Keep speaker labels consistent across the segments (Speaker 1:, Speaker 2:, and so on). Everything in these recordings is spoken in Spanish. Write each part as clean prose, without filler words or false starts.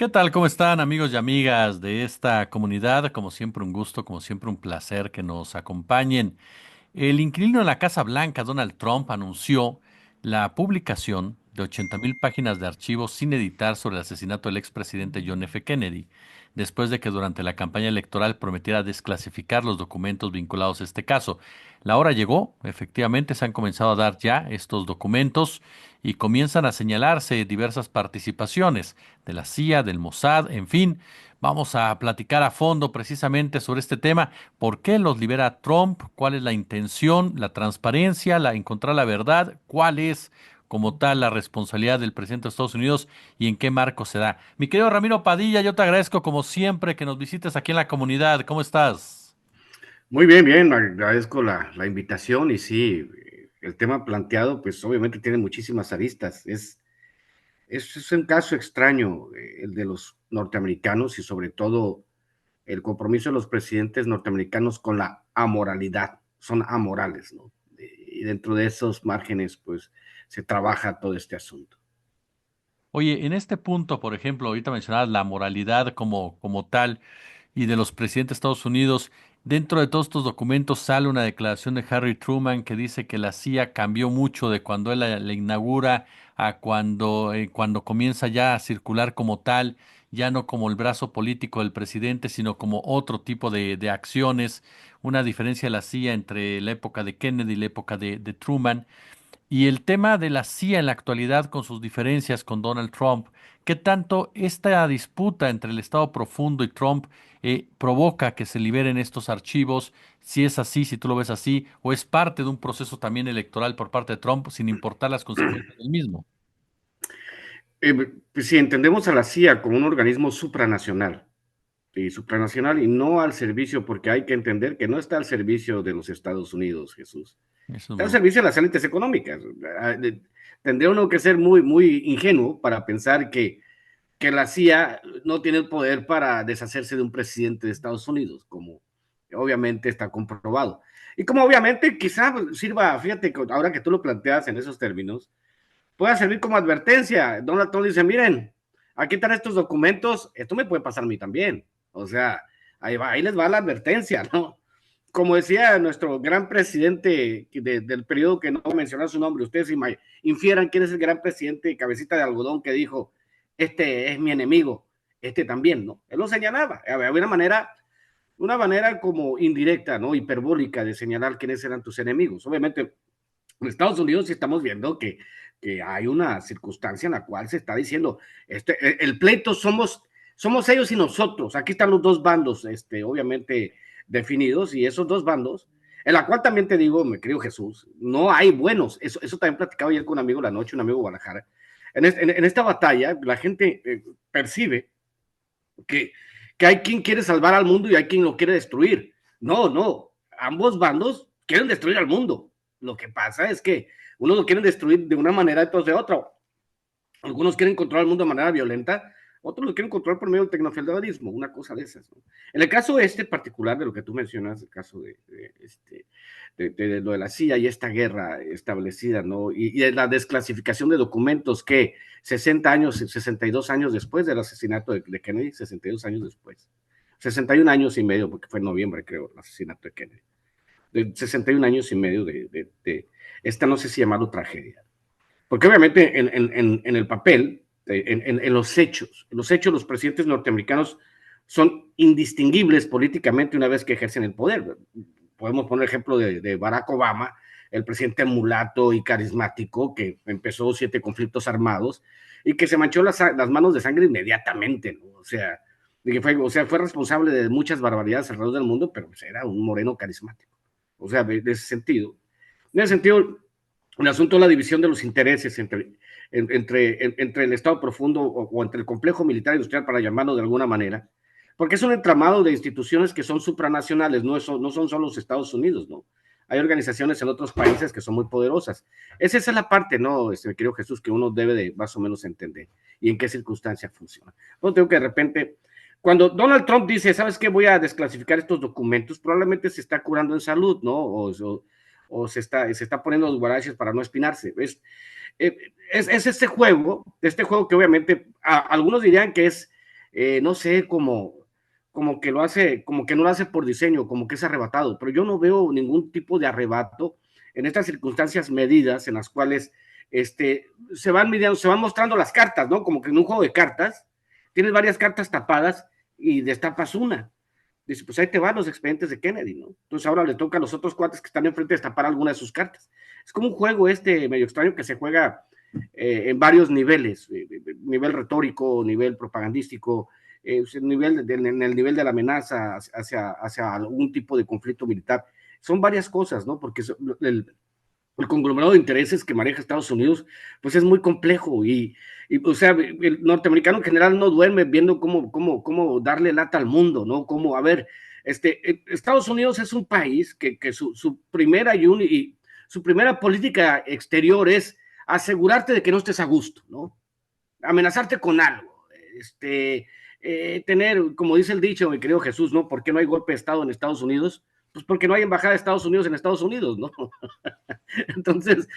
Speaker 1: ¿Qué tal? ¿Cómo están amigos y amigas de esta comunidad? Como siempre un gusto, como siempre un placer que nos acompañen. El inquilino de la Casa Blanca, Donald Trump, anunció la publicación de 80.000 páginas de archivos sin editar sobre el asesinato del expresidente John F. Kennedy, después de que durante la campaña electoral prometiera desclasificar los documentos vinculados a este caso. La hora llegó, efectivamente se han comenzado a dar ya estos documentos y comienzan a señalarse diversas participaciones de la CIA, del Mossad, en fin. Vamos a platicar a fondo precisamente sobre este tema. ¿Por qué los libera Trump? ¿Cuál es la intención, la transparencia, encontrar la verdad? ¿Cuál es, como tal, la responsabilidad del presidente de Estados Unidos y en qué marco se da? Mi querido Ramiro Padilla, yo te agradezco como siempre que nos visites aquí en la comunidad. ¿Cómo estás?
Speaker 2: Muy bien, bien, agradezco la invitación y sí, el tema planteado, pues obviamente tiene muchísimas aristas. Es un caso extraño, el de los norteamericanos y sobre todo el compromiso de los presidentes norteamericanos con la amoralidad. Son amorales, ¿no? Y dentro de esos márgenes, pues se trabaja todo este asunto.
Speaker 1: Oye, en este punto, por ejemplo, ahorita mencionabas la moralidad como tal y de los presidentes de Estados Unidos. Dentro de todos estos documentos sale una declaración de Harry Truman que dice que la CIA cambió mucho de cuando él la inaugura a cuando comienza ya a circular como tal, ya no como el brazo político del presidente, sino como otro tipo de acciones. Una diferencia de la CIA entre la época de Kennedy y la época de Truman. Y el tema de la CIA en la actualidad con sus diferencias con Donald Trump, ¿qué tanto esta disputa entre el Estado profundo y Trump provoca que se liberen estos archivos? Si es así, si tú lo ves así, o es parte de un proceso también electoral por parte de Trump, sin importar las consecuencias del mismo.
Speaker 2: Pues, si entendemos a la CIA como un organismo supranacional, y no al servicio, porque hay que entender que no está al servicio de los Estados Unidos, Jesús.
Speaker 1: Eso es
Speaker 2: Está al
Speaker 1: muy
Speaker 2: servicio de las élites económicas. Tendría uno que ser muy, muy ingenuo para pensar que la CIA no tiene el poder para deshacerse de un presidente de Estados Unidos, como obviamente está comprobado. Y como obviamente quizá sirva, fíjate, ahora que tú lo planteas en esos términos, pueda servir como advertencia. Donald Trump dice, miren, aquí están estos documentos, esto me puede pasar a mí también. O sea, ahí, va, ahí les va la advertencia, ¿no? Como decía nuestro gran presidente del periodo que no voy a mencionar su nombre, ustedes infieran quién es el gran presidente cabecita de algodón que dijo, este es mi enemigo, este también, ¿no? Él lo señalaba, había una manera como indirecta, ¿no? Hiperbólica de señalar quiénes eran tus enemigos. Obviamente, en Estados Unidos sí estamos viendo que hay una circunstancia en la cual se está diciendo, el pleito somos ellos y nosotros, aquí están los dos bandos, obviamente definidos, y esos dos bandos, en la cual también te digo, me creo Jesús, no hay buenos, eso también platicaba ayer con un amigo la noche, un amigo de Guadalajara, en esta batalla la gente percibe que, que hay quien quiere salvar al mundo y hay quien lo quiere destruir. No, no, ambos bandos quieren destruir al mundo. Lo que pasa es que unos lo quieren destruir de una manera, otros de otra. Algunos quieren controlar el mundo de manera violenta, otros lo quieren controlar por medio del tecnofeudalismo, una cosa de esas, ¿no? En el caso particular de lo que tú mencionas, el caso de lo de la CIA y esta guerra establecida, ¿no? Y de la desclasificación de documentos que 60 años, 62 años después del asesinato de Kennedy, 62 años después, 61 años y medio, porque fue en noviembre, creo, el asesinato de Kennedy, de 61 años y medio de esta, no sé si llamarlo tragedia. Porque obviamente en el papel, los presidentes norteamericanos son indistinguibles políticamente una vez que ejercen el poder. Podemos poner el ejemplo de Barack Obama, el presidente mulato y carismático que empezó 7 conflictos armados y que se manchó las manos de sangre inmediatamente, ¿no? Fue responsable de muchas barbaridades alrededor del mundo, pero pues era un moreno carismático. O sea, en ese sentido, el asunto de la división de los intereses entre el Estado profundo o entre el complejo militar industrial, para llamarlo de alguna manera, porque es un entramado de instituciones que son supranacionales, no son solo los Estados Unidos, ¿no? Hay organizaciones en otros países que son muy poderosas. Esa es la parte, ¿no? Mi querido Jesús, que uno debe de más o menos entender y en qué circunstancia funciona. No tengo que de repente, cuando Donald Trump dice, ¿sabes qué? Voy a desclasificar estos documentos, probablemente se está curando en salud, ¿no? O se está poniendo los guaraches para no espinarse. Es este juego que obviamente algunos dirían que es no sé, como que lo hace, como que no lo hace por diseño, como que es arrebatado, pero yo no veo ningún tipo de arrebato en estas circunstancias medidas en las cuales se van midiendo, se van mostrando las cartas, ¿no? Como que en un juego de cartas, tienes varias cartas tapadas y destapas una. Dice, pues ahí te van los expedientes de Kennedy, ¿no? Entonces ahora le toca a los otros cuates que están enfrente destapar alguna de sus cartas. Es como un juego medio extraño que se juega en varios niveles, nivel retórico, nivel propagandístico, en el nivel de la amenaza hacia algún tipo de conflicto militar. Son varias cosas, ¿no? Porque el conglomerado de intereses que maneja Estados Unidos, pues es muy complejo o sea, el norteamericano en general no duerme viendo cómo darle lata al mundo, ¿no? Cómo, a ver, Estados Unidos es un país que su primera su primera política exterior es asegurarte de que no estés a gusto, ¿no? Amenazarte con algo, tener, como dice el dicho, mi querido Jesús, ¿no? ¿Por qué no hay golpe de Estado en Estados Unidos? Pues porque no hay embajada de Estados Unidos en Estados Unidos, ¿no? Entonces,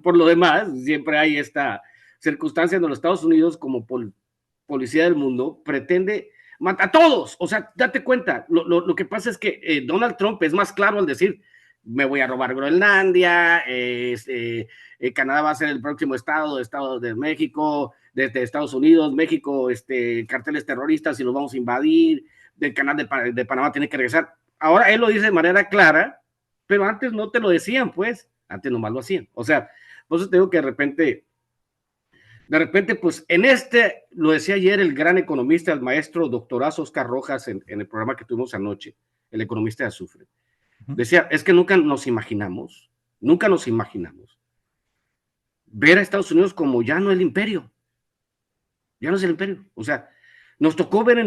Speaker 2: por lo demás, siempre hay esta circunstancia en los Estados Unidos como policía del mundo, pretende matar a todos. O sea, date cuenta, lo que pasa es que Donald Trump es más claro al decir, me voy a robar Groenlandia, Canadá va a ser el próximo estado de México, desde Estados Unidos, México, carteles terroristas y los vamos a invadir, del canal de Panamá tiene que regresar. Ahora él lo dice de manera clara, pero antes no te lo decían, pues, antes nomás lo hacían. O sea, por eso te digo que de repente, pues lo decía ayer el gran economista, el maestro doctorazo Oscar Rojas en el programa que tuvimos anoche, el economista de Azufre, decía, es que nunca nos imaginamos ver a Estados Unidos como ya no el imperio, ya no es el imperio, o sea, nos tocó ver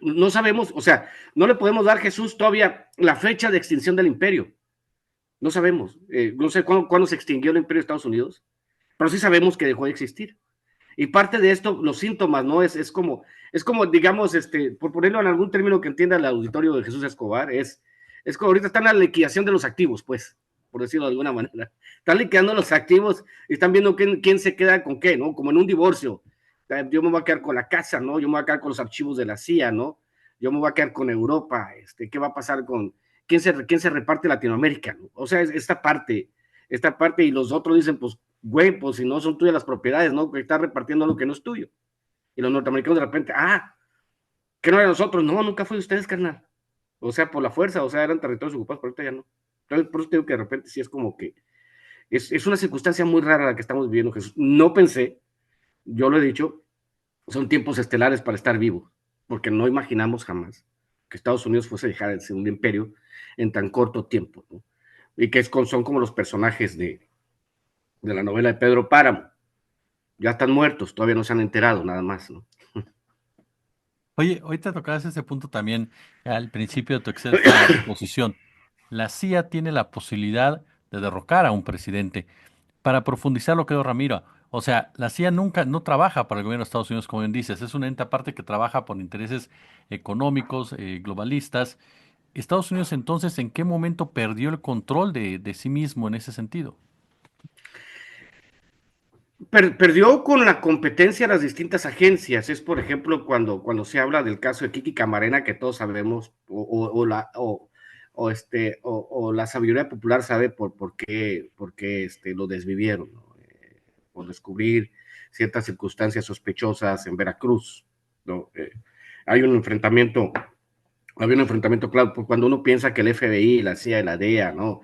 Speaker 2: no sabemos, o sea, no le podemos dar a Jesús todavía la fecha de extinción del imperio, no sabemos, no sé cuándo se extinguió el imperio de Estados Unidos, pero sí sabemos que dejó de existir. Y parte de esto, los síntomas, ¿no? Es como digamos, por ponerlo en algún término que entienda el auditorio de Jesús Escobar, es como ahorita están en la liquidación de los activos, pues, por decirlo de alguna manera. Están liquidando los activos y están viendo quién se queda con qué, ¿no? Como en un divorcio. Yo me voy a quedar con la casa, ¿no? Yo me voy a quedar con los archivos de la CIA, ¿no? Yo me voy a quedar con Europa, ¿qué va a pasar con quién se reparte Latinoamérica, ¿no? O sea, esta parte, y los otros dicen, pues, güey, pues si no son tuyas las propiedades, ¿no? Que estás repartiendo lo que no es tuyo. Y los norteamericanos de repente, que no era de nosotros, no, nunca fue de ustedes, carnal. O sea, por la fuerza, o sea, eran territorios ocupados, pero ahorita ya no. Entonces, por eso te digo que de repente sí es como que es una circunstancia muy rara la que estamos viviendo, Jesús. No pensé, yo lo he dicho, son tiempos estelares para estar vivo, porque no imaginamos jamás que Estados Unidos fuese a dejar de ser un imperio en tan corto tiempo, ¿no? Y que son como los personajes de la novela de Pedro Páramo. Ya están muertos, todavía no se han enterado, nada más, ¿no?
Speaker 1: Oye, ahorita tocabas ese punto también al principio de tu excelsa exposición. La CIA tiene la posibilidad de derrocar a un presidente. Para profundizar lo que dijo Ramiro, o sea, la CIA nunca no trabaja para el gobierno de Estados Unidos, como bien dices, es una ente aparte que trabaja por intereses económicos, globalistas. Estados Unidos entonces, ¿en qué momento perdió el control de sí mismo en ese sentido?
Speaker 2: Perdió con la competencia de las distintas agencias. Es, por ejemplo, cuando se habla del caso de Kiki Camarena, que todos sabemos, o la sabiduría popular sabe por qué lo desvivieron, ¿no? Por descubrir ciertas circunstancias sospechosas en Veracruz, ¿no? Hay un enfrentamiento, había un enfrentamiento claro, cuando uno piensa que el FBI, la CIA y la DEA, ¿no?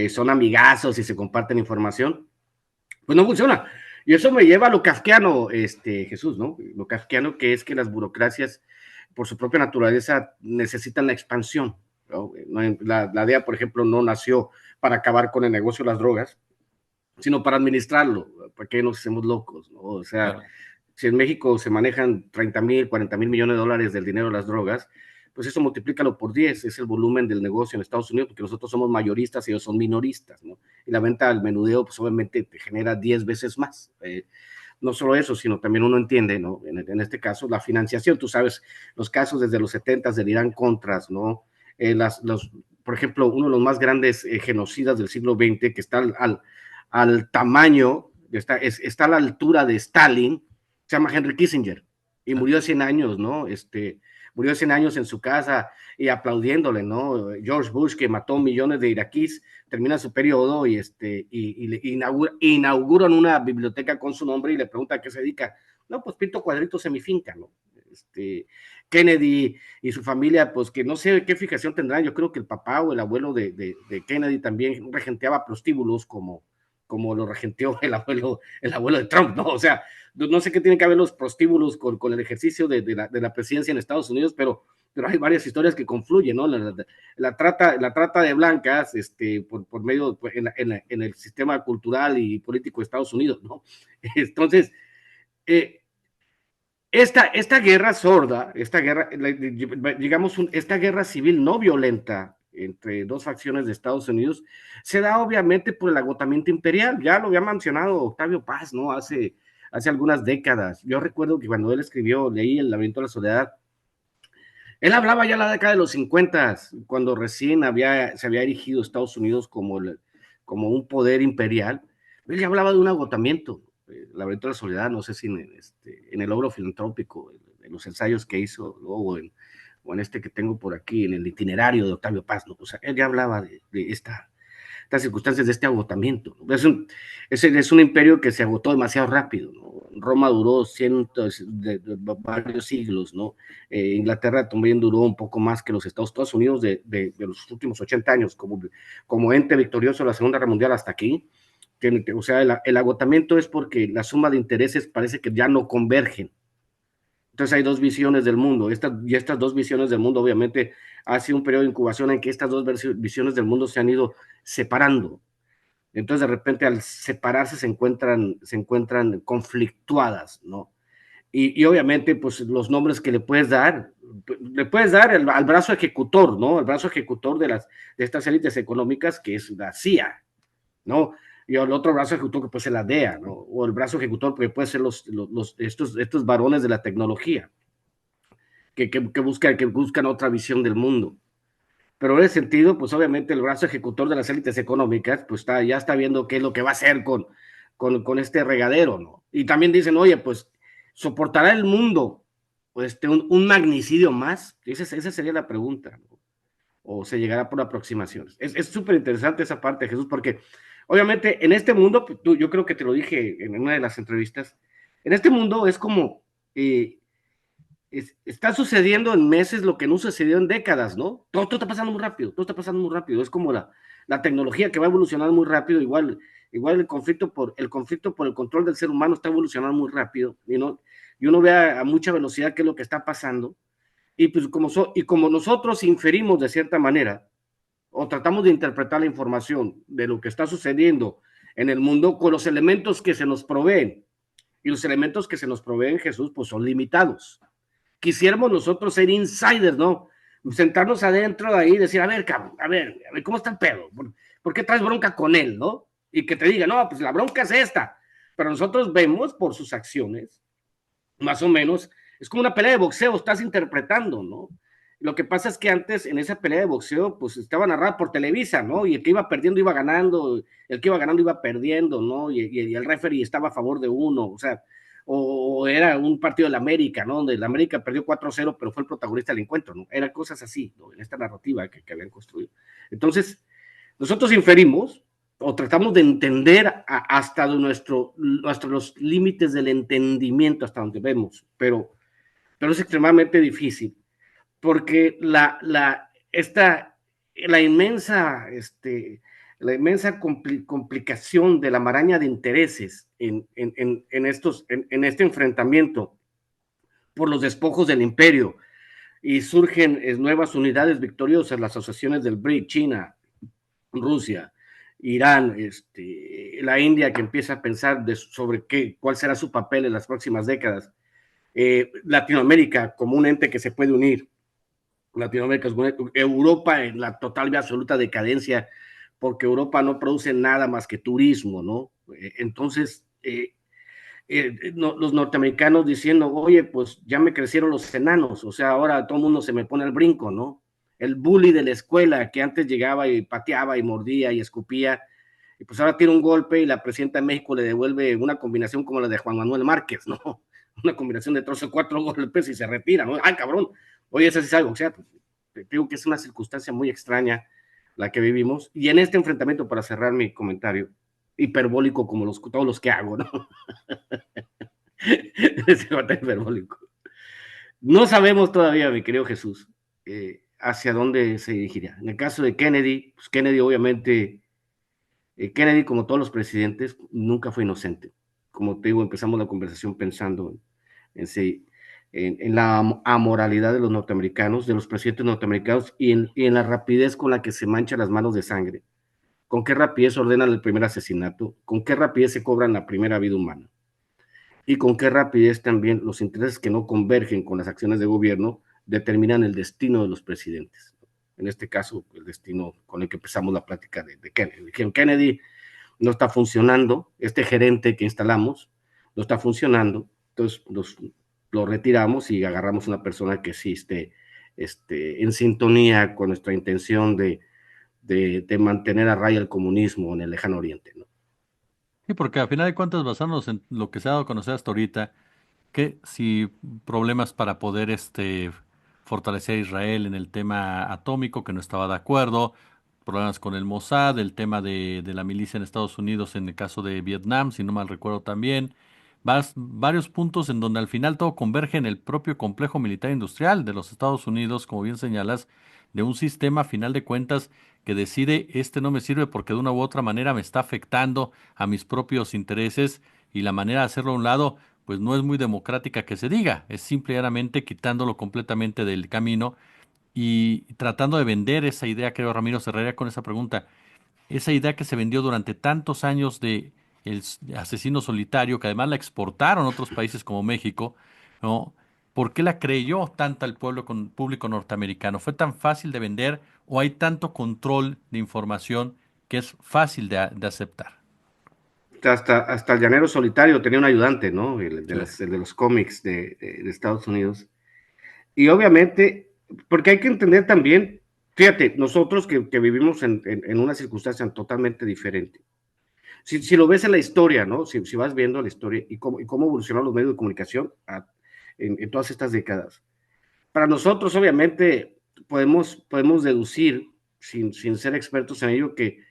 Speaker 2: Son amigazos y se comparten información, pues no funciona. Y eso me lleva a lo kafkiano, Jesús, ¿no? Lo kafkiano que es que las burocracias, por su propia naturaleza, necesitan la expansión, ¿no? La DEA, por ejemplo, no nació para acabar con el negocio de las drogas, sino para administrarlo. ¿Para qué nos hacemos locos, no? O sea,
Speaker 1: Claro.
Speaker 2: si en México se manejan 30,000, 40,000 millones de dólares del dinero de las drogas, pues eso multiplícalo por 10, es el volumen del negocio en Estados Unidos, porque nosotros somos mayoristas y ellos son minoristas, ¿no? Y la venta al menudeo, pues obviamente te genera 10 veces más. No solo eso, sino también uno entiende, ¿no? Este caso, la financiación, tú sabes, los casos desde los 70 del Irán Contras, ¿no? Por ejemplo, uno de los más grandes genocidas del siglo XX, que está al tamaño, está a la altura de Stalin, se llama Henry Kissinger. y murió a 100 años, ¿no? Murió a 100 años en su casa y aplaudiéndole, ¿no? George Bush, que mató millones de iraquíes, termina su periodo y le inauguran una biblioteca con su nombre y le pregunta a qué se dedica. No, pues pinto cuadritos en mi finca, ¿no? Kennedy y su familia, pues que no sé qué fijación tendrán. Yo creo que el papá o el abuelo de Kennedy también regenteaba prostíbulos como lo regenteó el abuelo de Trump, ¿no? O sea, no sé qué tienen que ver los prostíbulos con el ejercicio de la presidencia en Estados Unidos, pero hay varias historias que confluyen, ¿no? La trata de blancas por medio, en el sistema cultural y político de Estados Unidos, ¿no? Entonces, eh, esta guerra sorda, digamos, esta guerra civil no violenta entre dos facciones de Estados Unidos, se da obviamente por el agotamiento imperial. Ya lo había mencionado Octavio Paz, ¿no? Hace algunas décadas. Yo recuerdo que cuando él escribió, leí El lamento de la soledad, él hablaba ya en la década de los 50, cuando recién se había erigido Estados Unidos como un poder imperial. Él ya hablaba de un agotamiento. La aventura de la soledad, no sé si en el logro filantrópico, en los ensayos que hizo, ¿no? O en este que tengo por aquí, en el itinerario de Octavio Paz, ¿no? O sea, él ya hablaba de estas circunstancias de este agotamiento, ¿no? Es un imperio que se agotó demasiado rápido, ¿no? Roma duró cientos de varios siglos, ¿no? Inglaterra también duró un poco más que los Estados Unidos de los últimos 80 años, como ente victorioso de la Segunda Guerra Mundial hasta aquí. O sea, el agotamiento es porque la suma de intereses parece que ya no convergen. Entonces hay dos visiones del mundo, y estas dos visiones del mundo obviamente ha sido un periodo de incubación en que estas dos visiones del mundo se han ido separando. Entonces de repente al separarse se encuentran conflictuadas, ¿no? Y obviamente pues los nombres que le puedes dar al brazo ejecutor, ¿no? El brazo ejecutor de estas élites económicas que es la CIA, ¿no? Y el otro brazo ejecutor que puede ser la DEA, ¿no? O el brazo ejecutor que puede ser estos varones de la tecnología que buscan otra visión del mundo. Pero en ese sentido, pues obviamente el brazo ejecutor de las élites económicas, pues ya está viendo qué es lo que va a hacer con este regadero, ¿no? Y también dicen, oye, pues, ¿soportará el mundo pues, un magnicidio más? Esa sería la pregunta, ¿no? O se llegará por aproximaciones. Es súper interesante esa parte, Jesús, porque obviamente en este mundo, yo creo que te lo dije en una de las entrevistas, en este mundo es como está sucediendo en meses lo que no sucedió en décadas, ¿no? Todo está pasando muy rápido, todo está pasando muy rápido. Es como la tecnología que va a evolucionar muy rápido, igual el conflicto por el control del ser humano está evolucionando muy rápido, y uno ve a mucha velocidad qué es lo que está pasando, y pues como nosotros inferimos de cierta manera, o tratamos de interpretar la información de lo que está sucediendo en el mundo con los elementos que se nos proveen, y los elementos que se nos proveen, Jesús, pues son limitados. Quisiéramos nosotros ser insiders, ¿no? Sentarnos adentro de ahí y decir, a ver, cabrón, a ver, ¿cómo está el pedo? ¿Por qué traes bronca con él, no? Y que te diga, no, pues la bronca es esta. Pero nosotros vemos por sus acciones, más o menos, es como una pelea de boxeo, estás interpretando, ¿no? Lo que pasa es que antes en esa pelea de boxeo, pues estaba narrada por Televisa, ¿no? Y el que iba perdiendo iba ganando, el que iba ganando iba perdiendo, ¿no? Y el referee estaba a favor de uno, o sea, o era un partido de la América, ¿no? Donde la América perdió 4-0, pero fue el protagonista del encuentro, ¿no? Eran cosas así, ¿no? En esta narrativa que habían construido. Entonces, nosotros inferimos o tratamos de entender hasta los límites del entendimiento, hasta donde vemos, pero es extremadamente difícil, porque la inmensa, la inmensa complicación de la maraña de intereses en este enfrentamiento por los despojos del imperio, y surgen nuevas unidades victoriosas, las asociaciones del BRIC, China, Rusia, Irán, la India que empieza a pensar sobre cuál será su papel en las próximas décadas, Latinoamérica como un ente que se puede unir, Europa en la total y absoluta decadencia, porque Europa no produce nada más que turismo, ¿no? Entonces, los norteamericanos diciendo, oye, pues ya me crecieron los enanos, o sea, ahora todo el mundo se me pone al brinco, ¿no? El bully de la escuela que antes llegaba y pateaba y mordía y escupía, Y pues ahora tira un golpe y la presidenta de México le devuelve una combinación como la de Juan Manuel Márquez, ¿no? Una combinación de 3 o 4 golpes y se retira, ¿no? ¡Ay, cabrón! Oye, eso sí es algo, o sea, te digo que es una circunstancia muy extraña la que vivimos. Y en este enfrentamiento, para cerrar mi comentario, hiperbólico como todos los que hago, ¿no? Ese hiperbólico. No sabemos todavía, mi querido Jesús, hacia dónde se dirigirá. En el caso de Kennedy, pues Kennedy obviamente, Kennedy como todos los presidentes, nunca fue inocente. Como te digo, empezamos la conversación pensando en la amoralidad de los norteamericanos, de los presidentes norteamericanos y en la rapidez con la que se manchan las manos de sangre. Con qué rapidez ordenan el primer asesinato, con qué rapidez se cobran la primera vida humana y con qué rapidez también los intereses que no convergen con las acciones de gobierno determinan el destino de los presidentes. En este caso, el destino con el que empezamos la plática de Kennedy. Kennedy no está funcionando, este gerente que instalamos no está funcionando, entonces lo retiramos y agarramos una persona que sí esté en sintonía con nuestra intención de mantener a raya el comunismo en el lejano oriente, ¿no?
Speaker 1: Sí, porque a final de cuentas, basándonos en lo que se ha dado a conocer hasta ahorita, que si problemas para poder fortalecer a Israel en el tema atómico, que no estaba de acuerdo, problemas con el Mossad, el tema de la milicia en Estados Unidos en el caso de Vietnam, si no mal recuerdo también, varios puntos en donde al final todo converge en el propio complejo militar industrial de los Estados Unidos, como bien señalas, de un sistema a final de cuentas que decide, este no me sirve porque de una u otra manera me está afectando a mis propios intereses y la manera de hacerlo a un lado pues no es muy democrática que se diga, es simplemente quitándolo completamente del camino y tratando de vender esa idea, creo, Ramiro, cerraría con esa pregunta, esa idea que se vendió durante tantos años de asesino solitario, que además la exportaron a otros países como México, ¿no? ¿Por qué la creyó tanta el pueblo público norteamericano? ¿Fue tan fácil de vender o hay tanto control de información que es fácil de aceptar?
Speaker 2: Hasta el llanero solitario tenía un ayudante, ¿no?
Speaker 1: Sí.
Speaker 2: El de los cómics de Estados Unidos. Y obviamente, porque hay que entender también, fíjate, nosotros que vivimos en una circunstancia totalmente diferente. Si lo ves en la historia, ¿no? Si vas viendo la historia y cómo evolucionaron los medios de comunicación en todas estas décadas. Para nosotros, obviamente, podemos deducir, sin ser expertos en ello, que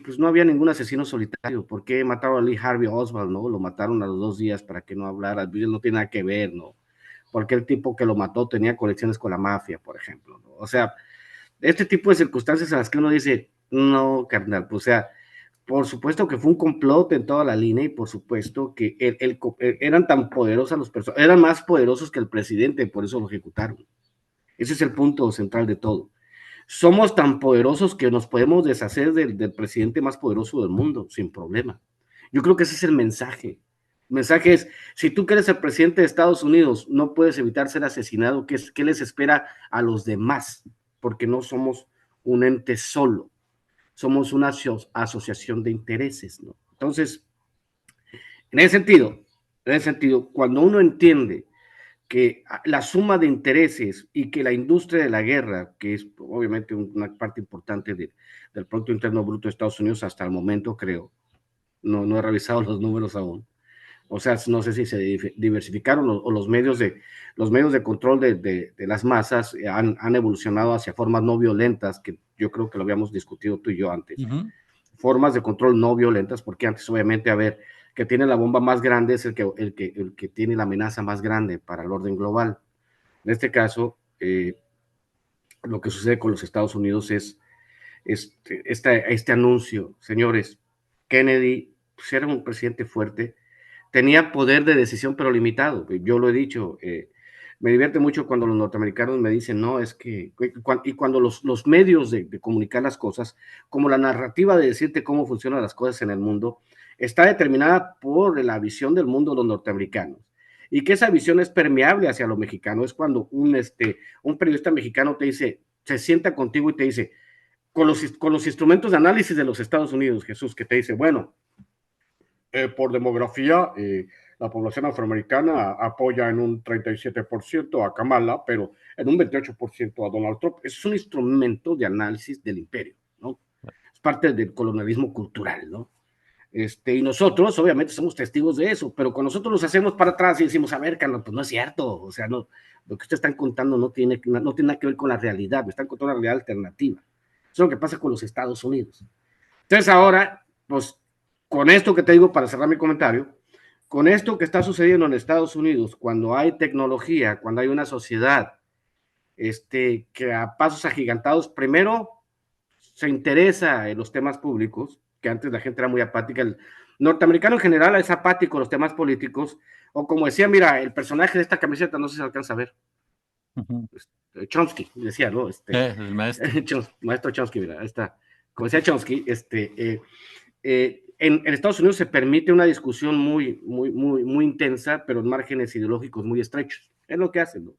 Speaker 2: pues no había ningún asesino solitario. ¿Por qué mataron a Lee Harvey Oswald, no? Lo mataron a los 2 días para que no hablara. Él no tiene nada que ver, ¿no? Porque el tipo que lo mató tenía conexiones con la mafia, por ejemplo, ¿no? O sea, este tipo de circunstancias en las que uno dice, no, carnal, pues, o sea, por supuesto que fue un complot en toda la línea y por supuesto que eran tan poderosas los personas, eran más poderosos que el presidente, por eso lo ejecutaron. Ese es el punto central de todo. Somos tan poderosos que nos podemos deshacer del presidente más poderoso del mundo sin problema. Yo creo que ese es el mensaje. El mensaje es, si tú que eres el presidente de Estados Unidos no puedes evitar ser asesinado, ¿qué les espera a los demás? Porque no somos un ente solo, somos una asociación de intereses, ¿no? Entonces, en ese sentido, cuando uno entiende que la suma de intereses y que la industria de la guerra, que es obviamente una parte importante del Producto Interno Bruto de Estados Unidos hasta el momento, creo, no he revisado los números aún, o sea, no sé si se diversificaron o los medios de control de las masas han evolucionado hacia formas no violentas, que yo creo que lo habíamos discutido tú y yo antes,
Speaker 1: Ujú.
Speaker 2: formas de control no violentas, porque antes obviamente, a ver, que tiene la bomba más grande es el que tiene la amenaza más grande para el orden global. En este caso, lo que sucede con los Estados Unidos es este anuncio, señores, Kennedy pues, era un presidente fuerte, tenía poder de decisión pero limitado, yo lo he dicho, me divierte mucho cuando los norteamericanos me dicen, no, es que, y cuando los medios de comunicar las cosas, como la narrativa de decirte cómo funcionan las cosas en el mundo, está determinada por la visión del mundo de los norteamericanos. Y que esa visión es permeable hacia lo mexicano. Es cuando un periodista mexicano te dice, se sienta contigo y te dice, con los instrumentos de análisis de los Estados Unidos, Jesús, que te dice, bueno, por demografía, la población afroamericana apoya en un 37% a Kamala, pero en un 28% a Donald Trump. Eso es un instrumento de análisis del imperio, ¿no? parte del colonialismo cultural, ¿no? Y nosotros, obviamente, somos testigos de eso, pero cuando nosotros nos hacemos para atrás y decimos, a ver, Carlos, pues no es cierto, o sea, no, lo que ustedes están contando no tiene nada que ver con la realidad, me están contando una realidad alternativa. Eso es lo que pasa con los Estados Unidos. Entonces ahora, pues, con esto que te digo para cerrar mi comentario, con esto que está sucediendo en Estados Unidos, cuando hay tecnología, cuando hay una sociedad que a pasos agigantados, primero se interesa en los temas públicos, que antes la gente era muy apática. El norteamericano en general es apático en los temas políticos, o como decía, mira, el personaje de esta camiseta, no sé si se alcanza a ver,
Speaker 1: Ujú.
Speaker 2: Chomsky, decía, ¿no?
Speaker 1: El maestro.
Speaker 2: Maestro Chomsky, mira, ahí está. Como decía Chomsky, en Estados Unidos se permite una discusión muy intensa, pero en márgenes ideológicos muy estrechos. Es lo que hacen, ¿no?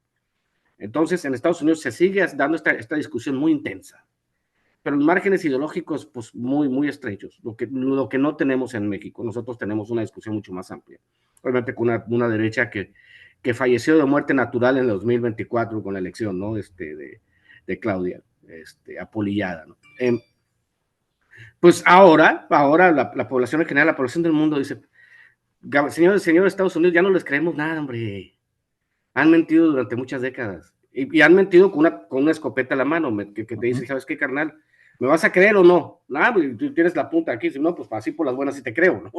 Speaker 2: Entonces, en Estados Unidos se sigue dando esta discusión muy intensa, pero en márgenes ideológicos, pues muy estrechos, lo que no tenemos en México. Nosotros tenemos una discusión mucho más amplia. Obviamente con una derecha que falleció de muerte natural en el 2024 con la elección, ¿no? De Claudia, apolillada, ¿no? Pues ahora la población en general, la población del mundo dice, señores de Estados Unidos, ya no les creemos nada, hombre. Han mentido durante muchas décadas. Y han mentido con una escopeta a la mano, que te dice,
Speaker 1: Ujú.
Speaker 2: ¿sabes qué, carnal? ¿Me vas a creer o no? Nah, tú tienes la punta aquí, si no, pues así por las buenas sí te creo, ¿no?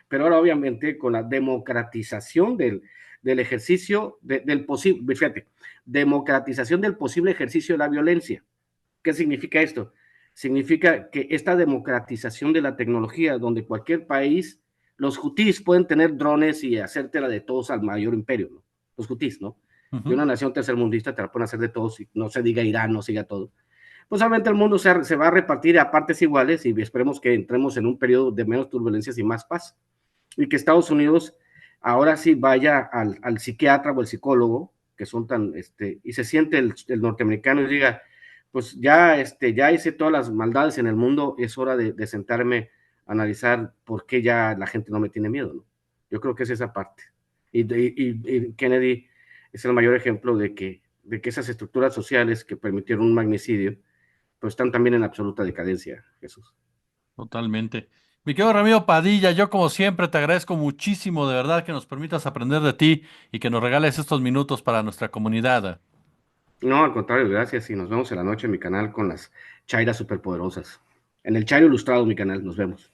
Speaker 2: Pero ahora, obviamente, con la democratización del ejercicio, del posible, fíjate, democratización del posible ejercicio de la violencia. ¿Qué significa esto? Significa que esta democratización de la tecnología, donde cualquier país, los hutíes pueden tener drones y hacértela de todos al mayor imperio, ¿no? Los hutíes, ¿no? De
Speaker 1: Ujú.
Speaker 2: una nación tercermundista te la pueden hacer de todos, y no se diga Irán, no siga todo. Pues obviamente el mundo se va a repartir a partes iguales y esperemos que entremos en un periodo de menos turbulencias y más paz. Y que Estados Unidos ahora sí vaya al psiquiatra o el psicólogo, que son tan, y se siente el norteamericano y diga, pues ya hice todas las maldades en el mundo, es hora de sentarme a analizar por qué ya la gente no me tiene miedo, ¿no? Yo creo que es esa parte. Y Kennedy es el mayor ejemplo de que esas estructuras sociales que permitieron un magnicidio, pues están también en absoluta decadencia, Jesús.
Speaker 1: Totalmente. Mi querido Ramiro Padilla, yo como siempre te agradezco muchísimo de verdad que nos permitas aprender de ti y que nos regales estos minutos para nuestra comunidad.
Speaker 2: No, al contrario, gracias. Y nos vemos en la noche en mi canal con las chairas superpoderosas. En el Chairo Ilustrado, mi canal. Nos vemos.